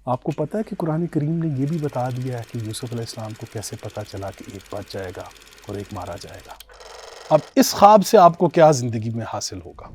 آپ کو پتہ ہے کہ قرآن کریم نے یہ بھی بتا دیا ہے کہ یوسف علیہ السلام کو کیسے پتہ چلا کہ ایک بچ جائے گا اور ایک مارا جائے گا۔ اب اس خواب سے آپ کو کیا زندگی میں حاصل ہوگا؟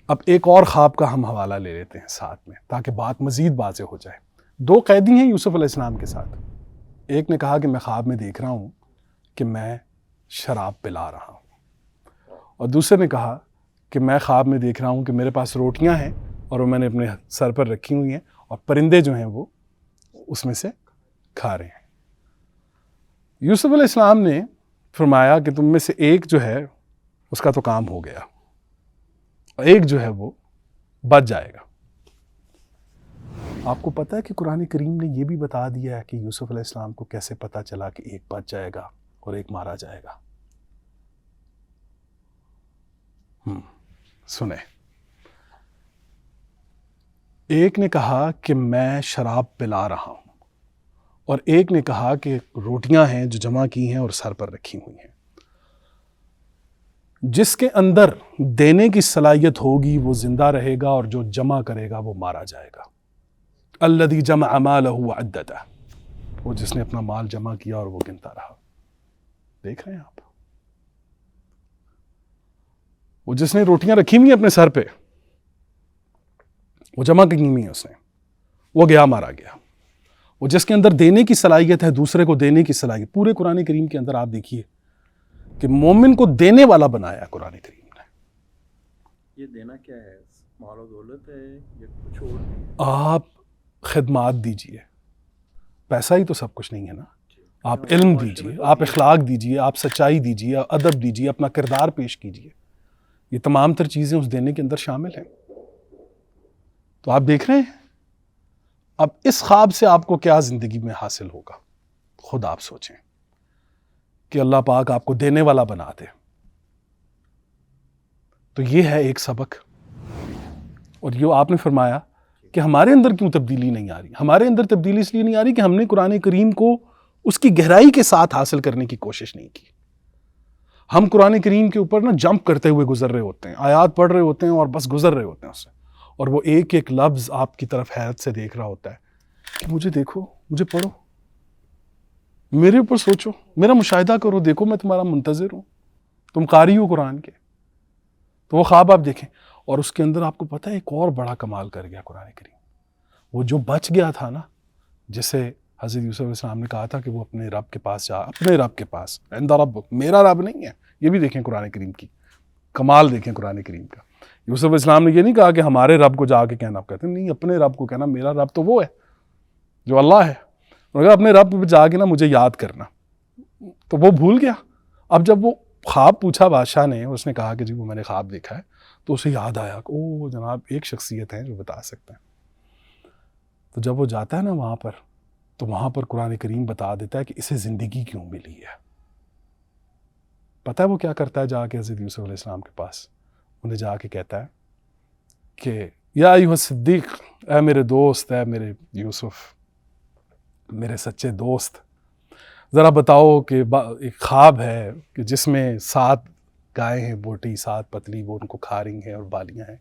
اب ایک اور خواب کا ہم حوالہ لے لیتے ہیں ساتھ میں تاکہ بات مزید واضح ہو جائے۔ دو قیدی ہیں یوسف علیہ السلام کے ساتھ۔ ایک نے کہا کہ میں خواب میں دیکھ رہا ہوں کہ میں شراب پلا رہا ہوں، اور دوسرے نے کہا کہ میں خواب میں دیکھ رہا ہوں کہ میرے پاس روٹیاں ہیں اور وہ میں نے اپنے سر پر رکھی ہوئی ہیں اور پرندے جو ہیں وہ اس میں سے کھا رہے ہیں۔ یوسف علیہ السلام نے فرمایا کہ تم میں سے ایک جو ہے اس کا تو کام ہو گیا اور ایک جو ہے وہ بچ جائے گا۔ آپ کو پتہ ہے کہ قرآن کریم نے یہ بھی بتا دیا ہے کہ یوسف علیہ السلام کو کیسے پتہ چلا کہ ایک بچ جائے گا اور ایک مارا جائے گا؟ سنیں، ایک نے کہا کہ میں شراب پلا رہا ہوں اور ایک نے کہا کہ روٹیاں ہیں جو جمع کی ہیں اور سر پر رکھی ہوئی ہیں۔ جس کے اندر دینے کی صلاحیت ہوگی وہ زندہ رہے گا اور جو جمع کرے گا وہ مارا جائے گا۔ الذی جمع مالہ وعددہ، وہ جس نے اپنا مال جمع کیا اور وہ گنتا رہا۔ دیکھ رہے ہیں آپ، وہ جس نے روٹیاں رکھی ہوئی ہیں اپنے سر پہ، وہ جمع کی ہوئی ہیں اس نے، وہ گیا مارا گیا۔ وہ جس کے اندر دینے کی صلاحیت ہے، دوسرے کو دینے کی صلاحیت، پورے قرآن کریم کے اندر آپ دیکھیے کہ مومن کو دینے والا بنایا قرآن کریم نے۔ یہ دینا کیا ہے؟ مال و دولت ہے یا کچھ اور؟ آپ خدمات دیجئے، پیسہ ہی تو سب کچھ نہیں ہے نا۔ آپ علم دیجئے، آپ اخلاق دیجئے، آپ سچائی دیجئے، ادب دیجئے، اپنا کردار پیش کیجئے، یہ تمام تر چیزیں اس دینے کے اندر شامل ہیں۔ تو آپ دیکھ رہے ہیں، اب اس خواب سے آپ کو کیا زندگی میں حاصل ہوگا؟ خود آپ سوچیں کہ اللہ پاک آپ کو دینے والا بنا دے۔ تو یہ ہے ایک سبق، اور یہ آپ نے فرمایا کہ ہمارے اندر کیوں تبدیلی نہیں آ رہی؟ ہمارے اندر تبدیلی اس لیے نہیں آ رہی کہ ہم نے قرآن کریم کو اس کی گہرائی کے ساتھ حاصل کرنے کی کوشش نہیں کی۔ ہم قرآن کریم کے اوپر جمپ کرتے ہوئے گزر رہے ہوتے ہیں، آیات پڑھ رہے ہوتے ہیں اور بس گزر رہے ہوتے ہیں اس سے، اور وہ ایک ایک لفظ آپ کی طرف حیرت سے دیکھ رہا ہوتا ہے کہ مجھے دیکھو، مجھے پڑھو، میرے اوپر سوچو، میرا مشاہدہ کرو، دیکھو میں تمہارا منتظر ہوں، تم قاری ہو قرآن کے۔ تو وہ خواب آپ دیکھیں، اور اس کے اندر آپ کو پتہ ہے ایک اور بڑا کمال کر گیا قرآن کریم۔ وہ جو بچ گیا تھا نا، جسے حضرت یوسف علیہ السلام نے کہا تھا کہ وہ اپنے رب کے پاس جا، اپنے رب کے پاس، عند ربک، میرا رب نہیں ہے۔ یہ بھی دیکھیں قرآن کریم کی کمال، دیکھیں قرآن کریم کا۔ یوسف علیہ السلام نے یہ نہیں کہا کہ ہمارے رب کو جا کے کہنا، آپ کہتے ہیں نہیں، اپنے رب کو کہنا، میرا رب تو وہ ہے جو اللہ ہے، اور اپنے رب پہ جا کے مجھے یاد کرنا۔ تو وہ بھول گیا۔ اب جب وہ خواب پوچھا بادشاہ نے، اس نے کہا کہ جی وہ میں نے خواب دیکھا ہے، تو اسے یاد آیا کہ او جناب، ایک شخصیت ہے جو بتا سکتے ہیں۔ تو جب وہ جاتا ہے نا وہاں پر، تو وہاں پر قرآن کریم بتا دیتا ہے کہ اسے زندگی کیوں ملی ہے۔ پتہ ہے وہ کیا کرتا ہے جا کے حضرت یوسف علیہ السلام کے پاس؟ انہیں جا کے کہتا ہے کہ یا ایھا الصدیق، اے میرے دوست، اے میرے یوسف، میرے سچے دوست، ذرا بتاؤ کہ ایک خواب ہے کہ جس میں 7 گائے ہیں بوٹی، 7 پتلی، وہ ان کو کھا رہی ہیں اور بالیاں ہیں۔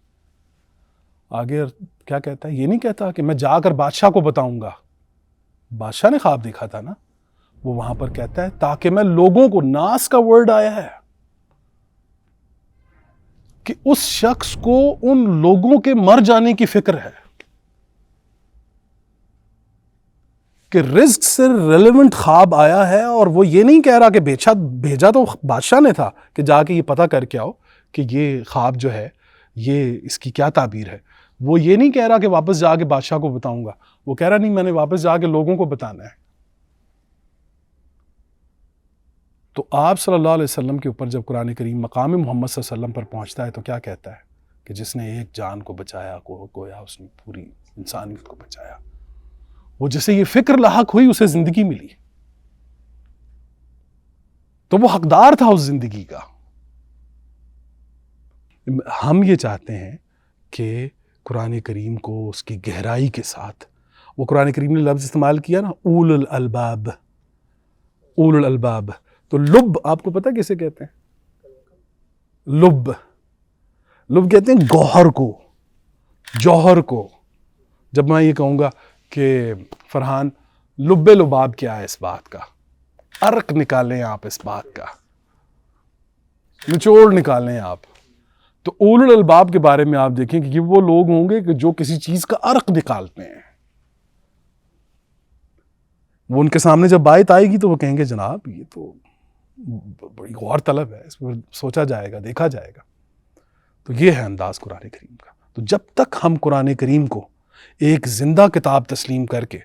آگے کیا کہتا ہے؟ یہ نہیں کہتا کہ میں جا کر بادشاہ کو بتاؤں گا۔ بادشاہ نے خواب دیکھا تھا نا، وہ وہاں پر کہتا ہے تاکہ میں لوگوں کو، ناس کا ورڈ آیا ہے کہ اس شخص کو ان لوگوں کے مر جانے کی فکر ہے، کہ رزق سے ریلیونٹ خواب آیا ہے، اور وہ یہ نہیں کہہ رہا کہ بھیجا تو بادشاہ نے تھا کہ جا کے یہ پتہ کر کے آؤ کہ یہ خواب جو ہے یہ اس کی کیا تعبیر ہے۔ وہ یہ نہیں کہہ رہا کہ واپس جا کے بادشاہ کو بتاؤں گا، وہ کہہ رہا نہیں، میں نے واپس جا کے لوگوں کو بتانا ہے۔ تو آپ صلی اللہ علیہ وسلم کے اوپر جب قرآن کریم مقام محمد صلی اللہ علیہ وسلم پر پہنچتا ہے تو کیا کہتا ہے کہ جس نے ایک جان کو بچایا، گویا اس نے پوری انسانیت کو بچایا۔ وہ جسے یہ فکر لاحق ہوئی اسے زندگی ملی، تو وہ حقدار تھا اس زندگی کا۔ ہم یہ چاہتے ہیں کہ قرآن کریم کو اس کی گہرائی کے ساتھ، وہ قرآن کریم نے لفظ استعمال کیا نا اول الالباب، اول الالباب، تو لب آپ کو پتہ کیسے کہتے ہیں؟ لب کہتے ہیں گوہر کو، جوہر کو. جب میں یہ کہوں گا کہ فرحان لب لباب کیا ہے اس بات کا، عرق نکالیں آپ اس بات کا، نچوڑ نکالیں آپ، تو اول الالباب کے بارے میں آپ دیکھیں کہ یہ وہ لوگ ہوں گے کہ جو کسی چیز کا عرق نکالتے ہیں. وہ ان کے سامنے جب بات آئے گی تو وہ کہیں گے جناب یہ تو بڑی غور طلب ہے، اس پر سوچا جائے گا، دیکھا جائے گا. تو یہ ہے انداز قرآن کریم کا. تو جب تک ہم قرآن کریم کو ایک زندہ کتاب تسلیم کر کے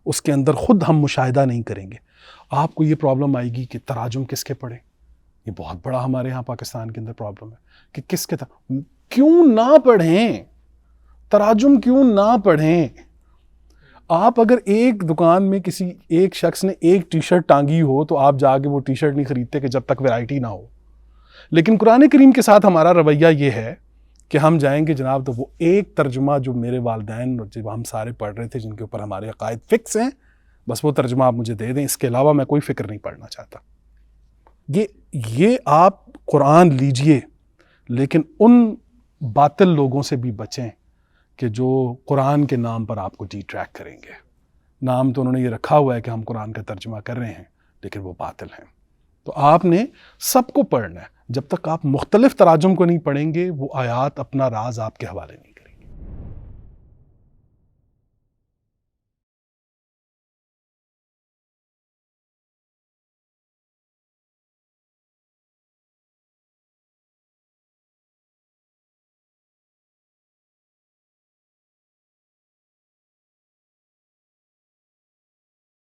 اس کے اندر خود ہم مشاہدہ نہیں کریں گے، آپ کو یہ پرابلم آئے گی کہ تراجم کس کے پڑھیں. یہ بہت بڑا ہمارے ہاں پاکستان کے اندر پرابلم ہے کہ کس کے کیوں نہ پڑھیں، تراجم کیوں نہ پڑھیں. آپ اگر ایک دکان میں کسی ایک شخص نے ایک ٹی شرٹ ٹانگی ہو تو آپ جا کے وہ ٹی شرٹ نہیں خریدتے کہ جب تک ویرائٹی نہ ہو. لیکن قرآن کریم کے ساتھ ہمارا رویہ یہ ہے کہ ہم جائیں گے جناب تو وہ ایک ترجمہ جو میرے والدین جب ہم سارے پڑھ رہے تھے جن کے اوپر ہمارے عقائد فکس ہیں، بس وہ ترجمہ آپ مجھے دے دیں، اس کے علاوہ میں کوئی فکر نہیں پڑھنا چاہتا. یہ آپ قرآن لیجئے، لیکن ان باطل لوگوں سے بھی بچیں کہ جو قرآن کے نام پر آپ کو ڈی ٹریک کریں گے. نام تو انہوں نے یہ رکھا ہوا ہے کہ ہم قرآن کا ترجمہ کر رہے ہیں، لیکن وہ باطل ہیں. تو آپ نے سب کو پڑھنا ہے. جب تک آپ مختلف تراجم کو نہیں پڑھیں گے وہ آیات اپنا راز آپ کے حوالے نہیں